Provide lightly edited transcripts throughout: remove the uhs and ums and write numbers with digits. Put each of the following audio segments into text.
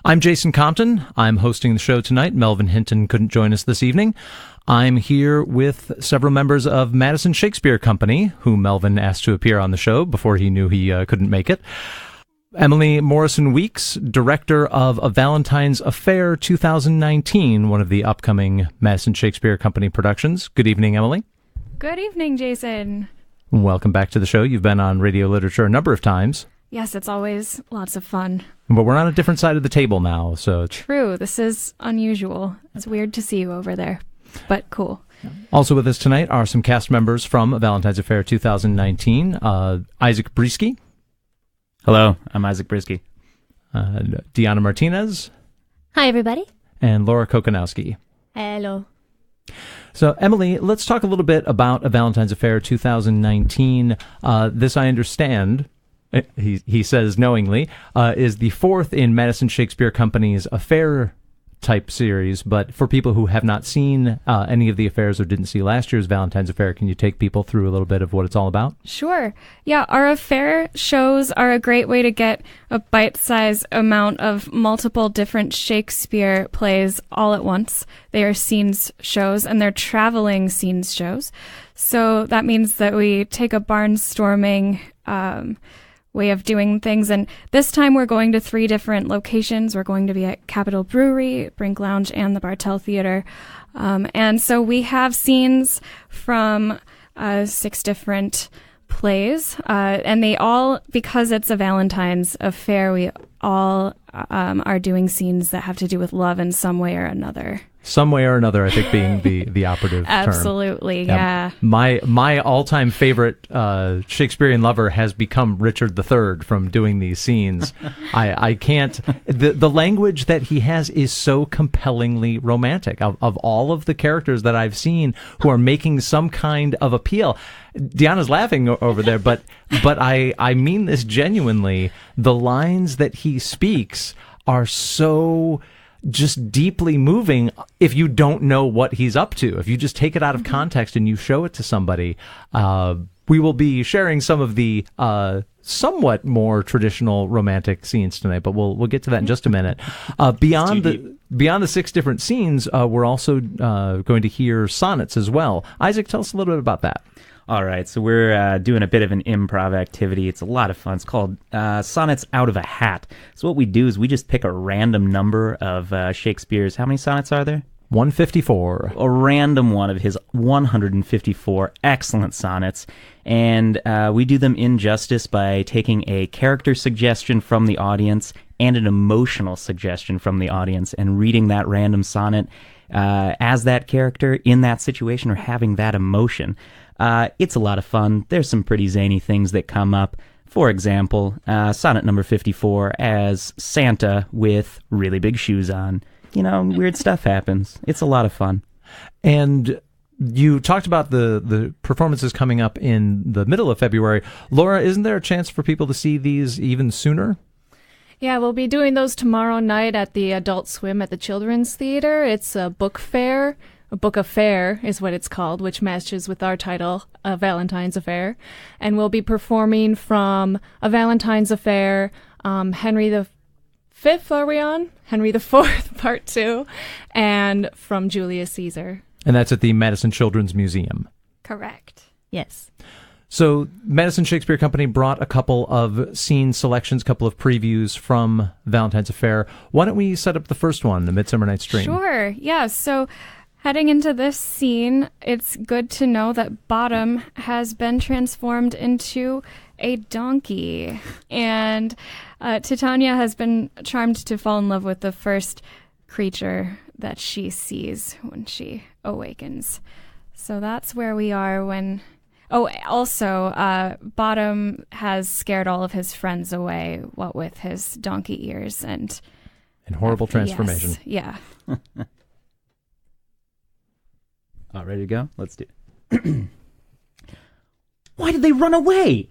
I'm Jason Compton. I'm hosting the show tonight. Melvin Hinton couldn't join us this evening. I'm here with several members of Madison Shakespeare Company, who Melvin asked to appear on the show before he knew he couldn't make it. Emily Morrison Weeks, director of A Valentine's Affair 2019, one of the upcoming Madison Shakespeare Company productions. Good evening, Emily. Good evening, Jason. Welcome back to the show. You've been on Radio Literature a number of times. Yes, it's always lots of fun. But we're on a different side of the table now, so... True, this is unusual. It's weird to see you over there, but cool. Also with us tonight are some cast members from A Valentine's Affair 2019. Isaac Brieske. Hello, I'm Isaac Brieske. Deanna Martinez. Hi, everybody. And Laura Kochanowski. Hello. So, Emily, let's talk a little bit about A Valentine's Affair 2019. This, I understand... He says knowingly, is the fourth in Madison Shakespeare Company's affair-type series. But for people who have not seen any of the affairs or didn't see last year's Valentine's Affair, can you take people through a little bit of what it's all about? Sure. Yeah, our affair shows are a great way to get a bite-sized amount of multiple different Shakespeare plays all at once. They are scenes shows, and they're traveling scenes shows. So that means that we take a barnstorming way of doing things. And this time we're going to 3 different locations. We're going to be at Capitol Brewery, Brink Lounge, and the Bartell Theater. And so we have scenes from 6 different plays. And they all, because it's a Valentine's affair, we all are doing scenes that have to do with love in some way or another. Some way or another, I think, being the operative term. Absolutely, yeah. My all-time favorite Shakespearean lover has become Richard III from doing these scenes. I can't... The language that he has is so compellingly romantic. Of all of the characters that I've seen who are making some kind of appeal... Deanna's laughing over there, but I mean this genuinely. The lines that he speaks are so... just deeply moving if you don't know what he's up to. If you just take it out of context and you show it to somebody. We will be sharing some of the somewhat more traditional romantic scenes tonight, but we'll get to that in just a minute. Beyond the 6 different scenes, we're also going to hear sonnets as well. Isaac, tell us a little bit about that. All right, so we're doing a bit of an improv activity. It's a lot of fun. It's called Sonnets Out of a Hat. So what we do is we just pick a random number of Shakespeare's... How many sonnets are there? 154. A random one of his 154 excellent sonnets. And we do them in justice by taking a character suggestion from the audience and an emotional suggestion from the audience and reading that random sonnet as that character in that situation or having that emotion. It's a lot of fun. There's some pretty zany things that come up. For example, sonnet number 54 as Santa with really big shoes on. You know, weird stuff happens. It's a lot of fun. And you talked about the performances coming up in the middle of February. Laura, isn't there a chance for people to see these even sooner? Yeah, we'll be doing those tomorrow night at the Adult Swim at the Children's Theater. It's a book fair. A book affair is what it's called, which matches with our title, A Valentine's Affair. And we'll be performing from A Valentine's Affair, Henry the Fifth, are we on? Henry the Fourth, Part 2, and from Julius Caesar. And that's at the Madison Children's Museum. Correct. Yes. So Madison Shakespeare Company brought a couple of scene selections, a couple of previews from Valentine's Affair. Why don't we set up the first one, The Midsummer Night's Dream? Sure, yeah. So heading into this scene, it's good to know that Bottom has been transformed into a donkey. And Titania has been charmed to fall in love with the first creature that she sees when she awakens. So that's where we are when... Oh, also, Bottom has scared all of his friends away, what with his donkey ears and horrible transformation. Yes, yeah. All ready to go? Let's do it. Why did they run away?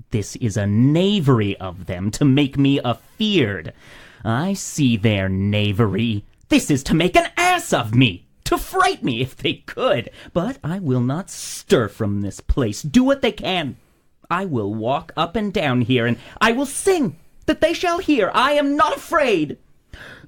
This is a knavery of them to make me afeard. I see their knavery. This is to make an ass of me, to fright me if they could. But I will not stir from this place. Do what they can. I will walk up and down here, and I will sing. that they shall hear I am not afraid.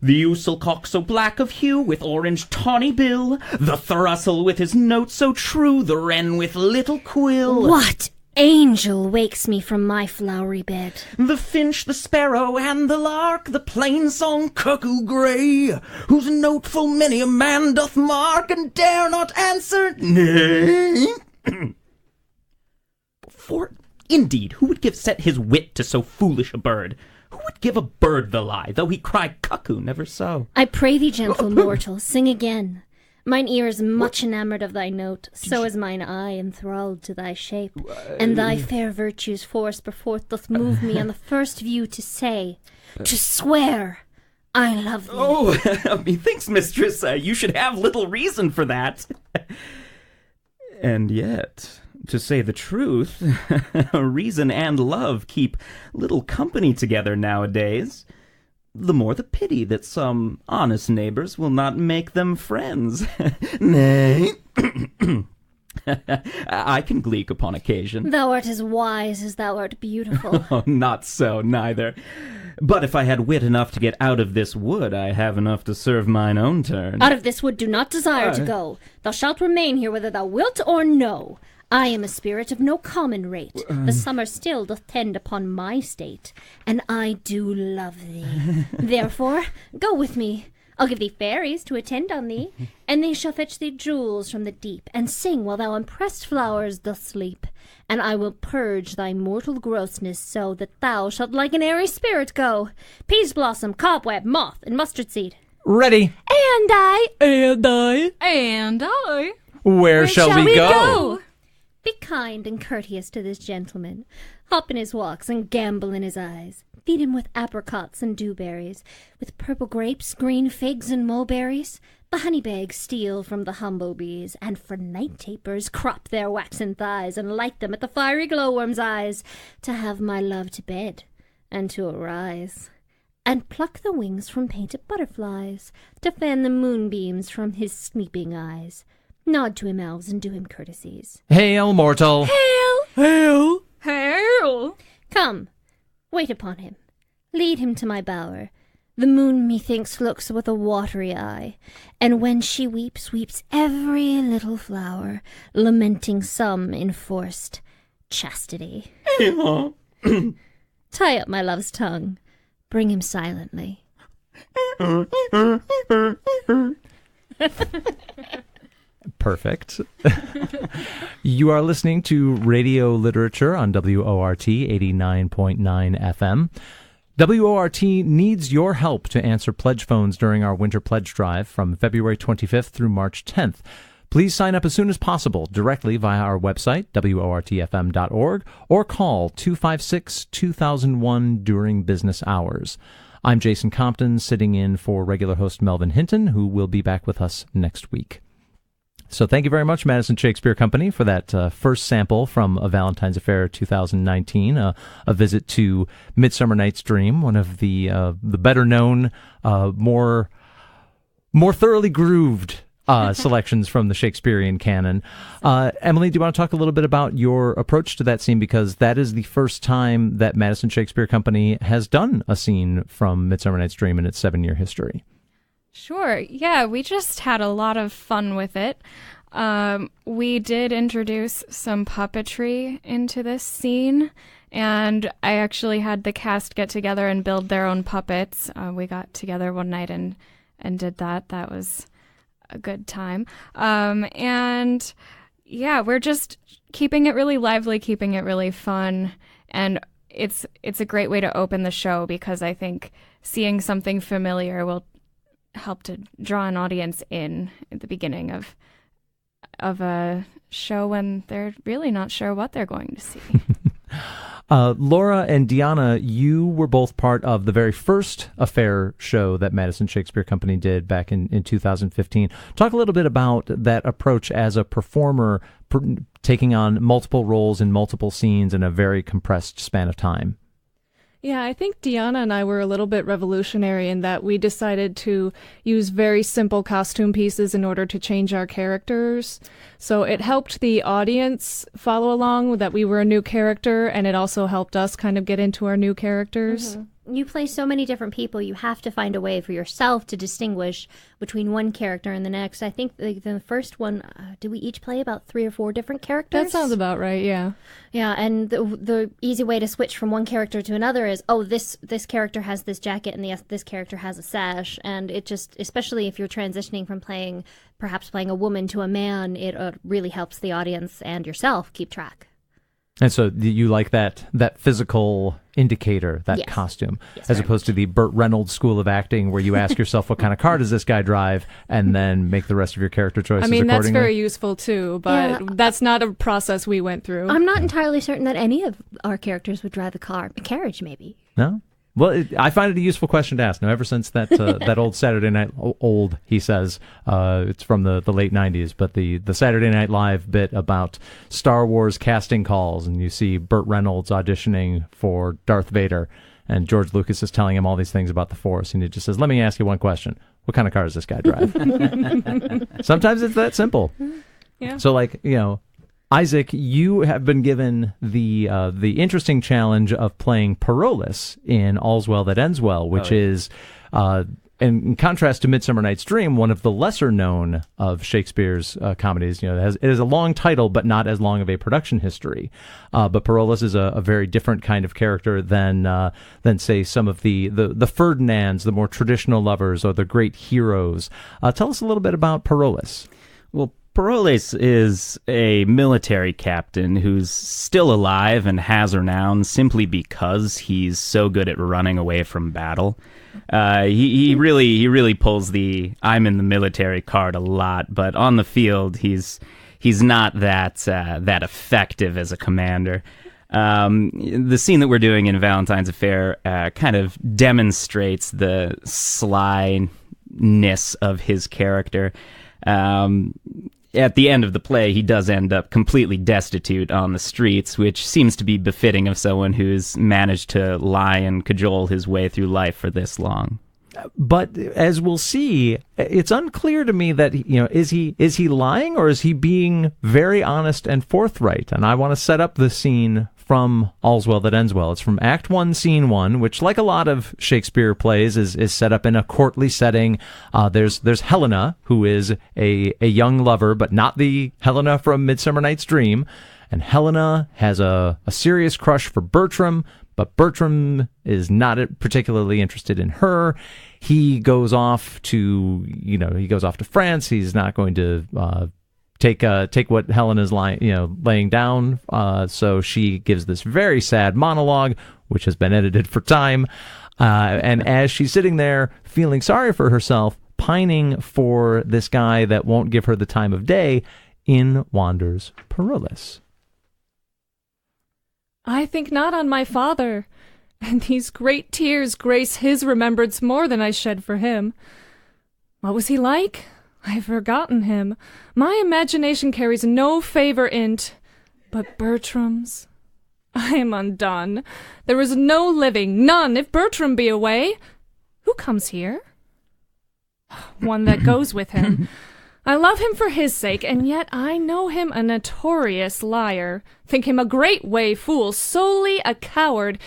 The ousel-cock so black of hue, with orange tawny bill, the thrustle with his note so true, the wren with little quill. What angel wakes me from my flowery bed? The finch, the sparrow, and the lark, the plain-song cuckoo grey, whose note full many a man doth mark, and dare not answer nay. For, indeed, who would set his wit to so foolish a bird? Who would give a bird the lie, though he cry cuckoo never so? I pray thee, gentle mortal, sing again. Mine ear is much enamoured of thy note, so is mine eye enthralled to thy shape, and thy fair virtue's force perforce doth move me on the first view to say, to swear, I love thee. Oh, methinks, mistress, you should have little reason for that. And yet, to say the truth, reason and love keep little company together nowadays. The more the pity that some honest neighbors will not make them friends. Nay, I can gleek upon occasion. Thou art as wise as thou art beautiful. Oh, not so, neither. But if I had wit enough to get out of this wood, I have enough to serve mine own turn. Out of this wood do not desire to go. Thou shalt remain here whether thou wilt or no. I am a spirit of no common rate. The summer still doth tend upon my state, and I do love thee. Therefore, go with me. I'll give thee fairies to attend on thee, and they shall fetch thee jewels from the deep, and sing while thou on pressed flowers dost sleep. And I will purge thy mortal grossness so that thou shalt like an airy spirit go. Peas blossom, cobweb, moth, and mustard seed. Ready. And I. And I. Where shall we go? Be kind and courteous to this gentleman. Hop in his walks and gambol in his eyes. Feed him with apricots and dewberries, with purple grapes, green figs, and mulberries. The honey bags steal from the humble bees, and for night tapers crop their waxen thighs, and light them at the fiery glowworm's eyes, to have my love to bed, and to arise. And pluck the wings from painted butterflies, to fan the moonbeams from his sleeping eyes. Nod to him, elves, and do him courtesies. Hail, mortal. Hail! Hail. Hail! Come, wait upon him. Lead him to my bower. The moon, methinks, looks with a watery eye, and when she weeps, weeps every little flower, lamenting some enforced chastity. Tie up my love's tongue. Bring him silently. Perfect. You are listening to Radio Literature on WORT 89.9 FM. WORT needs your help to answer pledge phones during our winter pledge drive from February 25th through March 10th. Please sign up as soon as possible directly via our website, wortfm.org, or call 256-2001 during business hours. I'm Jason Compton, sitting in for regular host Melvin Hinton, who will be back with us next week. So thank you very much, Madison Shakespeare Company, for that first sample from A Valentine's Affair 2019, a visit to Midsummer Night's Dream, one of the better-known, more thoroughly grooved selections from the Shakespearean canon. Emily, do you want to talk a little bit about your approach to that scene? Because that is the first time that Madison Shakespeare Company has done a scene from Midsummer Night's Dream in its 7-year history. Sure. Yeah, we just had a lot of fun with it. We did introduce some puppetry into this scene, and I actually had the cast get together and build their own puppets. We got together one night and did that. That was a good time. And yeah, we're just keeping it really lively, keeping it really fun, and it's a great way to open the show because I think seeing something familiar will help to draw an audience in at the beginning of a show when they're really not sure what they're going to see. Laura and Deanna, you were both part of the very first affair show that Madison Shakespeare Company did back in 2015. Talk a little bit about that approach as a performer, taking on multiple roles in multiple scenes in a very compressed span of time. Yeah, I think Deanna and I were a little bit revolutionary in that we decided to use very simple costume pieces in order to change our characters. So it helped the audience follow along that we were a new character, and it also helped us kind of get into our new characters. you play so many different people, you have to find a way for yourself to distinguish between one character and the next. I think the first one, did we each play about 3 or 4 different characters? That sounds about right, yeah. Yeah, and the easy way to switch from one character to another is, this character has this jacket and this character has a sash, and it just, especially if you're transitioning from perhaps playing a woman to a man, it really helps the audience and yourself keep track. And so you like that physical indicator, that yes. costume, yes, as opposed to the Burt Reynolds school of acting where you ask yourself what kind of car does this guy drive and then make the rest of your character choices accordingly. That's very useful too, but that's not a process we went through. I'm not entirely certain that any of our characters would drive a carriage, maybe. No? Well, I find it a useful question to ask. Now, ever since that old Saturday Night, he says, it's from the late 90s, but the Saturday Night Live bit about Star Wars casting calls, and you see Burt Reynolds auditioning for Darth Vader, and George Lucas is telling him all these things about the Force, and he just says, let me ask you one question. What kind of car does this guy drive? Sometimes it's that simple. Yeah. So, Isaac, you have been given the interesting challenge of playing Parolles in All's Well That Ends Well, which is, in contrast to Midsummer Night's Dream, one of the lesser known of Shakespeare's comedies. It is a long title, but not as long of a production history. But Parolles is a very different kind of character than say some of the Ferdinands, the more traditional lovers, or the great heroes. Tell us a little bit about Parolles. Well, Parolles is a military captain who's still alive and has renown simply because he's so good at running away from battle. He really pulls the "I'm in the military" card a lot, but on the field he's not that effective as a commander. The scene that we're doing in Valentine's Affair kind of demonstrates the slyness of his character. At the end of the play, he does end up completely destitute on the streets, which seems to be befitting of someone who's managed to lie and cajole his way through life for this long. But as we'll see, it's unclear to me that, is he lying or is he being very honest and forthright? And I want to set up the scene from All's Well That Ends Well. It's from Act 1, Scene 1, which, like a lot of Shakespeare plays, is set up in a courtly setting. There's Helena, who is a young lover, but not the Helena from Midsummer Night's Dream. And Helena has a serious crush for Bertram, but Bertram is not particularly interested in her. He goes off to France. He's not going to take what Helena's laying down. So she gives this very sad monologue, which has been edited for time. And as she's sitting there feeling sorry for herself, pining for this guy that won't give her the time of day, in wanders Parolles. I think not on my father, and these great tears grace his remembrance more than I shed for him. What was he like? I have forgotten him. My imagination carries no favor in't, but Bertram's. I am undone. There is no living, none, if Bertram be away. Who comes here? One that goes with him. I love him for his sake, and yet I know him a notorious liar, think him a great way fool, solely a coward,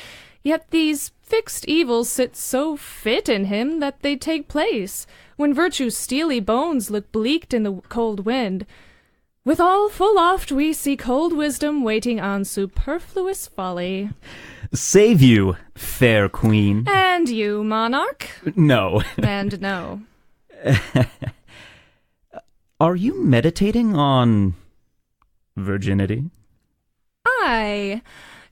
yet these fixed evils sit so fit in him that they take place, when virtue's steely bones look bleaked in the cold wind. Withal, full oft we see cold wisdom waiting on superfluous folly. Save you, fair queen. And you, monarch? No. And no. Are you meditating on virginity? Aye.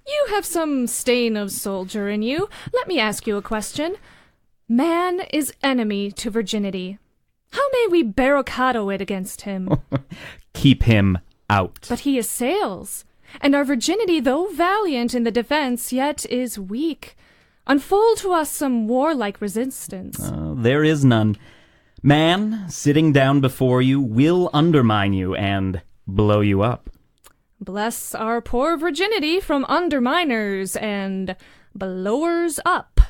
You have some stain of soldier in you. Let me ask you a question. Man is enemy to virginity. How may we barricado it against him? Keep him out. But he assails, and our virginity, though valiant in the defense, yet is weak. Unfold to us some warlike resistance. There is none. Man, sitting down before you, will undermine you and blow you up. Bless our poor virginity from underminers and blowers up.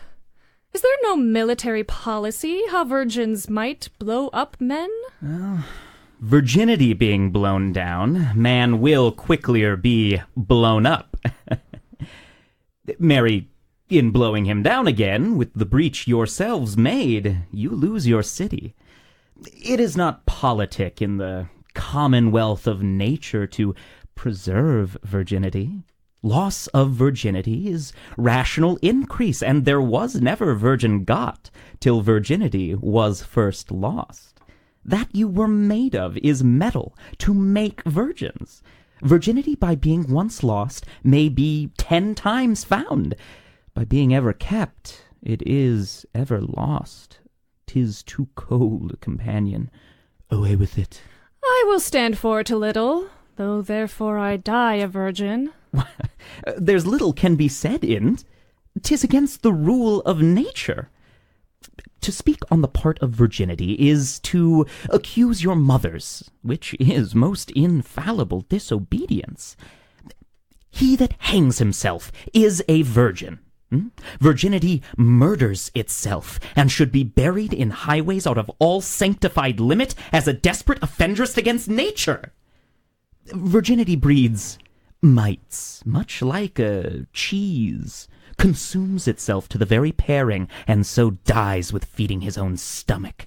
Is there no military policy how virgins might blow up men? Virginity being blown down, man will quicklier be blown up. Mary, In blowing him down again, with the breach yourselves made, you lose your city. It is not politic in the commonwealth of nature to preserve virginity. Loss of virginity is rational increase, and there was never virgin got till virginity was first lost. That you were made of is metal to make virgins. Virginity by being once lost may be 10 times found. By being ever kept, it is ever lost. 'Tis too cold a companion. Away with it. I will stand for it a little, though therefore I die a virgin. There's little can be said in't. 'Tis against the rule of nature. To speak on the part of virginity is to accuse your mothers, which is most infallible disobedience. He that hangs himself is a virgin. Virginity murders itself, and should be buried in highways out of all sanctified limit as a desperate offendress against nature. Virginity breeds mites, much like a cheese, consumes itself to the very paring, and so dies with feeding his own stomach.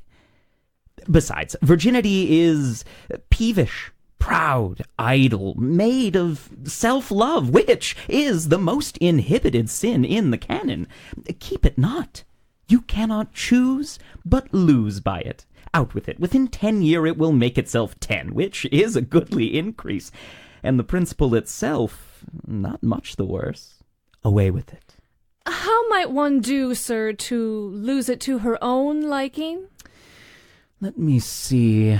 Besides, virginity is peevish, proud, idle, made of self-love, which is the most inhibited sin in the canon. Keep it not. You cannot choose but lose by it. Out with it. Within 10 years it will make itself 10, which is a goodly increase. And the principle itself, not much the worse. Away with it. How might one do, sir, to lose it to her own liking? Let me see.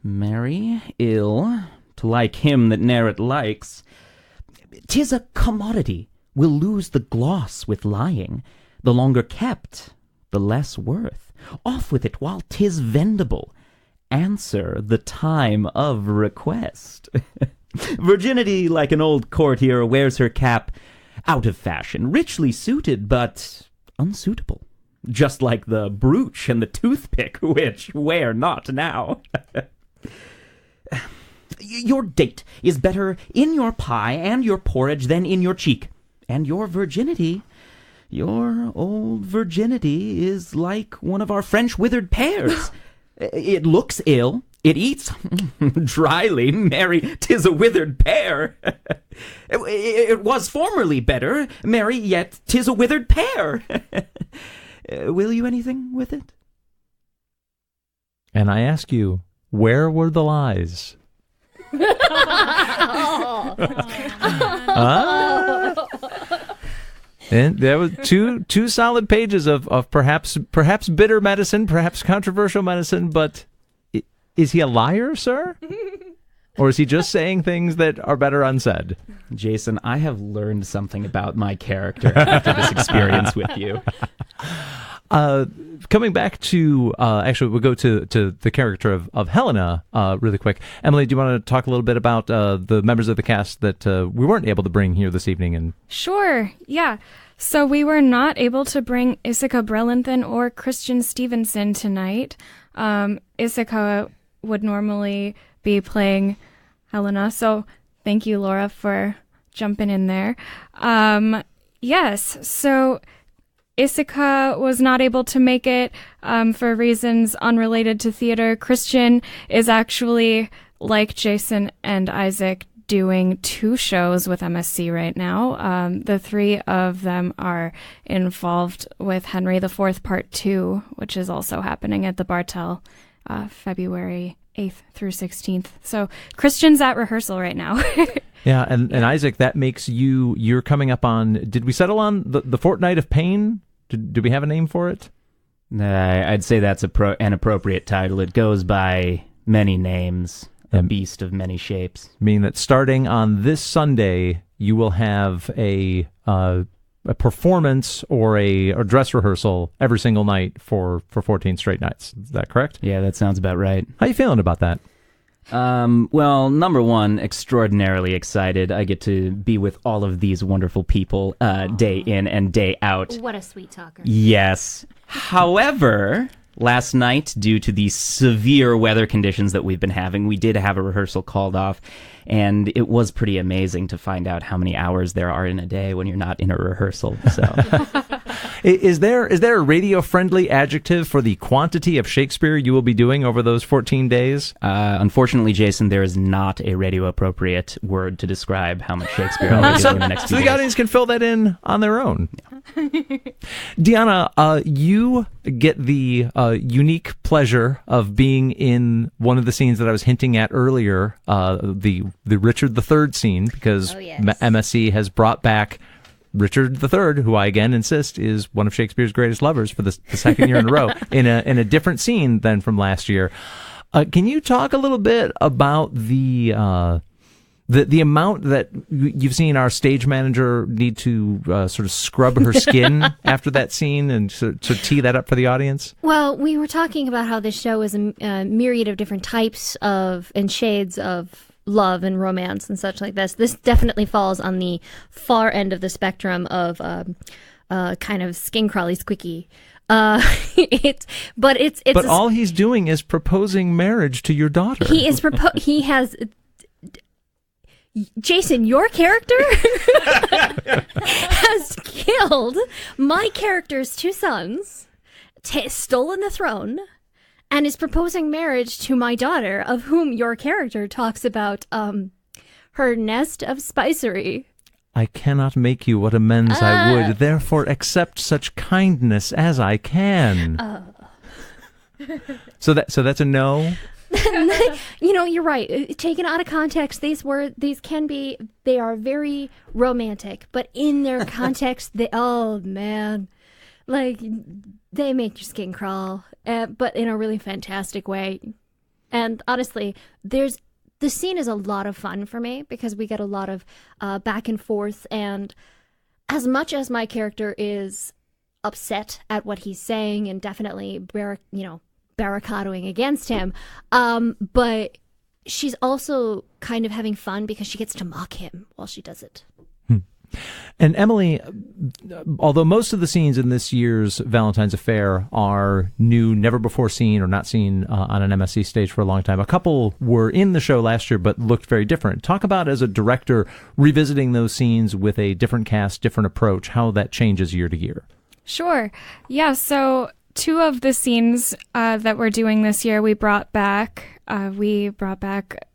Marry, ill, to like him that ne'er it likes. 'Tis a commodity, will lose the gloss with lying. The longer kept, the less worth. Off with it while 'tis vendible. Answer the time of request. Virginity, like an old courtier, wears her cap out of fashion, richly suited, but unsuitable. Just like the brooch and the toothpick, which wear not now. Your date is better in your pie and your porridge than in your cheek. And your virginity, your old virginity, is like one of our French withered pears. It looks ill, it eats dryly. Marry, 'tis a withered pear. It was formerly better. Marry, yet 'tis a withered pear. Will you anything with it? And I ask you, where were the lies? And there was two solid pages of perhaps bitter medicine, perhaps controversial medicine, but is he a liar, sir? Or is he just saying things that are better unsaid? Jason, I have learned something about my character after this experience with you. Coming back to, actually, we'll go to the character of Helena really quick. Emily, do you want to talk a little bit about the members of the cast that we weren't able to bring here this evening? And Sure, yeah. So we were not able to bring Isika Brelanthan or Christian Stevenson tonight. Isika would normally be playing Helena, so thank you, Laura, for jumping in there. Yes, so Isika was not able to make it for reasons unrelated to theater. Christian is actually, like Jason and Isaac, doing 2 shows with MSC right now. The 3 of them are involved with Henry IV Part 2, which is also happening at the Bartel February 8th through 16th. So Christian's at rehearsal right now. yeah, and Isaac, that makes you're coming up on, did we settle on the Fortnight of Pain? Do we have a name for it? I'd say that's an appropriate title. It goes by many names, a beast of many shapes. Meaning that starting on this Sunday, you will have a performance or a dress rehearsal every single night for 14 straight nights. Is that correct? Yeah, that sounds about right. How you feeling about that? Well, number one, extraordinarily excited. I get to be with all of these wonderful people day in and day out. What a sweet talker. Yes. However, Last night, due to the severe weather conditions that we've been having, we did have a rehearsal called off, and it was pretty amazing to find out how many hours there are in a day when you're not in a rehearsal. So, Is there a radio-friendly adjective for the quantity of Shakespeare you will be doing over those 14 days? Unfortunately, Jason, there is not a radio-appropriate word to describe how much Shakespeare I'll be doing in the next few So the days. audience can fill that in on their own. Deanna, you get the unique pleasure of being in one of the scenes that I was hinting at earlier, the Richard III scene, because Oh, yes. MSC has brought back Richard III, who I again insist is one of Shakespeare's greatest lovers for the second year in a row, in a different scene than from last year. Can you talk a little bit about the amount that you've seen our stage manager need to sort of scrub her skin after that scene and to tee that up for the audience? Well, we were talking about how this show is a myriad of different types of and shades of love and romance and such like this. This definitely falls on the far end of the spectrum of kind of skin crawly squeaky. But all he's doing is proposing marriage to your daughter. He is he has. Jason, your character has killed my character's two sons, stolen the throne, and is proposing marriage to my daughter, of whom your character talks about her nest of spicery. I cannot make you what amends I would, therefore accept such kindness as I can. So that's a no? You know, you're right. Taken out of context, they are very romantic, but in their context, oh man, like they make your skin crawl, but in a really fantastic way. And honestly, the scene is a lot of fun for me because we get a lot of back and forth, and as much as my character is upset at what he's saying and definitely barricadoing against him, but she's also kind of having fun because she gets to mock him while she does it. And Emily, although most of the scenes in this year's Valentine's Affair are new, never before seen or not seen on an MSC stage for a long time, a couple were in the show last year but looked very different. Talk about, as a director, revisiting those scenes with a different cast, different approach, how that changes year to year. Sure. Yeah, so two of the scenes that we're doing this year, we brought back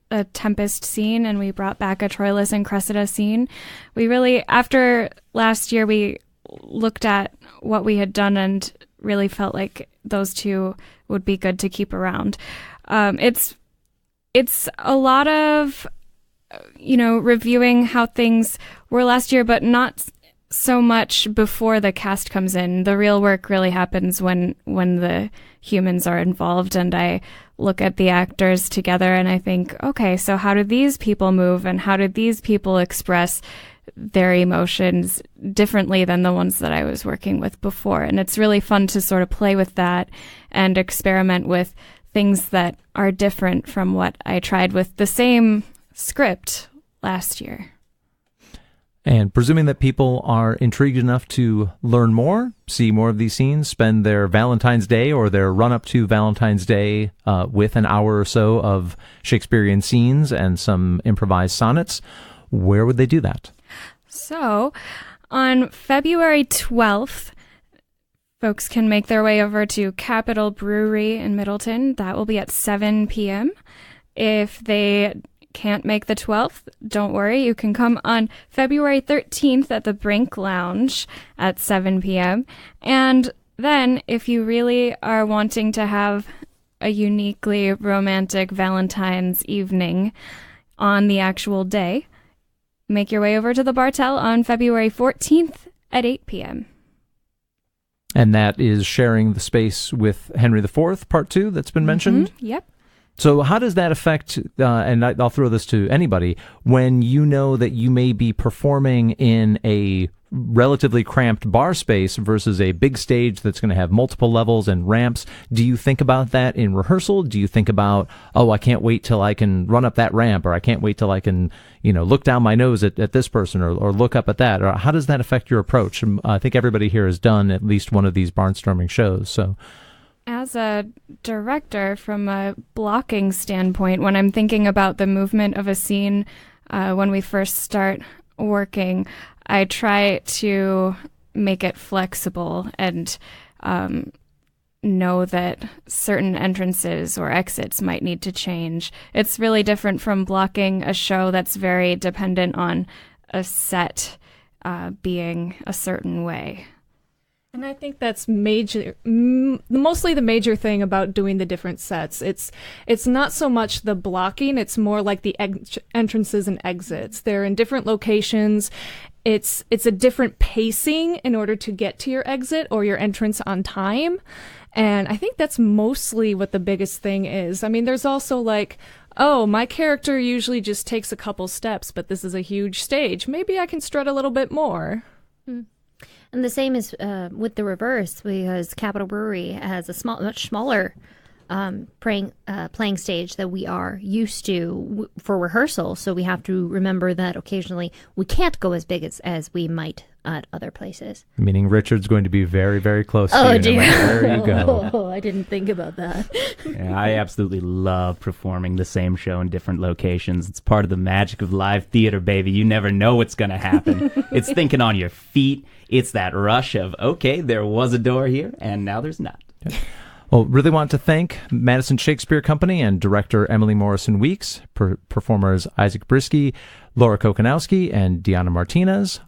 a Tempest scene, and we brought back a Troilus and Cressida scene. We really, after last year, we looked at what we had done and really felt like those two would be good to keep around. It's a lot of, reviewing how things were last year, but not so much before the cast comes in. The real work really happens when the humans are involved, and I look at the actors together and I think, okay, so how do these people move and how do these people express their emotions differently than the ones that I was working with before? And it's really fun to sort of play with that and experiment with things that are different from what I tried with the same script last year. And presuming that people are intrigued enough to learn more, see more of these scenes, spend their Valentine's Day or their run-up to Valentine's Day with an hour or so of Shakespearean scenes and some improvised sonnets, where would they do that? So, on February 12th, folks can make their way over to Capitol Brewery in Middleton. That will be at 7 p.m. If they can't make the 12th, don't worry, you can come on February 13th at the Brink Lounge at 7 p.m. And then, if you really are wanting to have a uniquely romantic Valentine's evening on the actual day, make your way over to the Bartell on February 14th at 8 p.m. And that is sharing the space with Henry IV, Part 2, that's been mentioned? Yep. So how does that affect, and I'll throw this to anybody, when you know that you may be performing in a relatively cramped bar space versus a big stage that's going to have multiple levels and ramps? Do you think about that in rehearsal? Do you think about, I can't wait till I can run up that ramp, or I can't wait till I can, look down my nose at this person or look up at that? Or how does that affect your approach? I think everybody here has done at least one of these barnstorming shows, so As a director, from a blocking standpoint, when I'm thinking about the movement of a scene when we first start working, I try to make it flexible and know that certain entrances or exits might need to change. It's really different from blocking a show that's very dependent on a set being a certain way. And I think that's mostly the major thing about doing the different sets. It's not so much the blocking, it's more like the entrances and exits. They're in different locations. It's a different pacing in order to get to your exit or your entrance on time. And I think that's mostly what the biggest thing is. I mean, there's also like, oh, my character usually just takes a couple steps, but this is a huge stage. Maybe I can strut a little bit more. And the same is with the reverse, because Capitol Brewery has a much smaller playing stage that we are used to for rehearsal. So we have to remember that occasionally we can't go as big as we might at other places. Meaning Richard's going to be very, very close to you. Oh, dear. There you go. Oh, I didn't think about that. Yeah, I absolutely love performing the same show in different locations. It's part of the magic of live theater, baby. You never know what's going to happen. It's thinking on your feet. It's that rush of, okay, there was a door here, and now there's not. Well, really want to thank Madison Shakespeare Company and director Emily Morrison Weeks, performers Isaac Brieske, Laura Kochanowski, and Deanna Martinez.